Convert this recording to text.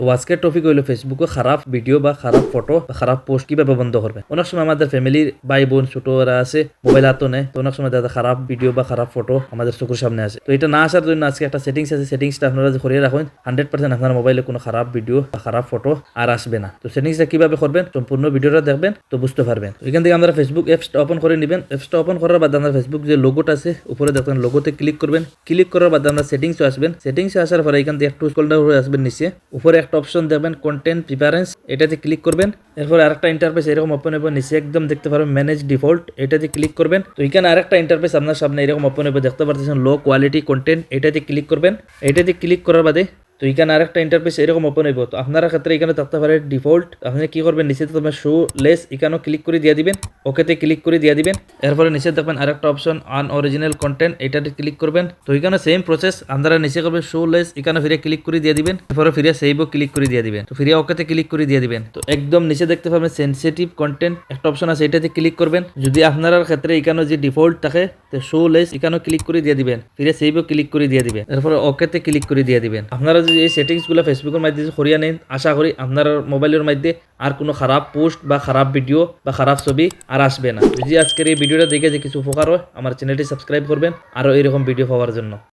তো আজকের টপিক হইলো ফেসবুকে খারাপ ভিডিও বা খারাপ ফটো বা খারাপ পোস্ট কিভাবে বন্ধ করবে। অনেক সময় আমাদের ফ্যামিলির ভাই বোন ছোটরা আছে, মোবাইল হাতে নেয়, তো অনেক সময় দাদা খারাপ ভিডিও বা খারাপ ফটো আমাদের চোখের সামনে আসে। তো এটা না আসার জন্য আজকে একটা সেটিংস আছে, সেটিংসটা আপনারা করিয়ে রাখুন, 100% আপনার মোবাইলে কোনো খারাপ ভিডিও বা খারাপ ফটো আর আসবে না। তো সেটিংসটা কিভাবে করবেন সম্পূর্ণ ভিডিওটা দেখবেন, তো বুঝতে পারবেন। এখান থেকে আমরা ফেসবুক অ্যাপসটা ওপেন করে নেবেন। অ্যাপসটা ওপেন করার বাদে আমরা ফেসবুক যে লোগোটা আছে উপরে দেখবেন, লোগোতে ক্লিক করবেন। ক্লিক করার বাদে আমরা সেটিংসে আসবেন। সেটিংসে আসার পরে এখান থেকে একটু স্ক্রল ডাউন করে আসবেন নিচে, উপরে একটা অপশন দেখবেন কন্টেন্ট প্রিফারেন্স, এটাতে ক্লিক করবেন। এরপর আরেকটা ইন্টারফেস এরকম ওপেন হবে, নিচে একদম দেখতে পারবেন ম্যানেজ ডিফল্ট, এটাতে ক্লিক করবেন। তো এখানে আরেকটা ইন্টারফেস আপনার সামনে এরকম ওপেন হবে, দেখতে পাচ্ছেন লো কোয়ালিটি কন্টেন্ট, এটাতে ক্লিক করবেন। এটাতে ক্লিক করার বাদে তো এখানে আরেকটা ইন্টারফেস এরকম ওপেন হইব। তো আপনারা ক্ষেত্রে এখানে থাকতে পারে ডিফল্ট, আপনি কি করবেন নিচে তোমার শো লেস, এখানেও ক্লিক করে দিয়ে দিবেন, ওকেতে ক্লিক করে দিয়ে দিবেন। এরপরে নিচে দেখবেন আরেকটা অপশন আনঅরিজিনাল কন্টেন্ট, এটাতে ক্লিক করবেন। তো এখানে সেম প্রসেস, আপনারা নিচে করবেন শো লেস, এখানে ফিরে ক্লিক করে দিয়ে দিবেন। এরপরে ফিরে সেভও ক্লিক করে দিয়ে দিবেন। তো ফিরে ওকেতে ক্লিক করে দিয়ে দিবেন। তো একদম নিচে দেখতে পাবেন সেনসিটিভ কন্টেন্ট একটা অপশন আছে, এটাতে ক্লিক করবেন। যদি আপনার ক্ষেত্রে এখানে যে ডিফল্ট থাকে তো শো লেস, এখানেও ক্লিক করে দিয়ে দিবেন, ফিরে সেভও ক্লিক করে দিয়ে দিবেন। এরপরে ওকেতে ক্লিক করে দিয়ে দিবেন। আপনারা যদি এই সেটিংসগুলো ফেসবুকের মাধ্যমে করিয়া নেন, আশা করি আপনার মোবাইলের মধ্যে আর কোনো খারাপ পোস্ট বা খারাপ ভিডিও বা খারাপ ছবি আর আসবে না। যদি আজকের এই ভিডিওটা দেখে যে কিছু উপকার হয়, আমার চ্যানেলটি সাবস্ক্রাইব করবেন আরও এরকম ভিডিও পাওয়ার জন্য।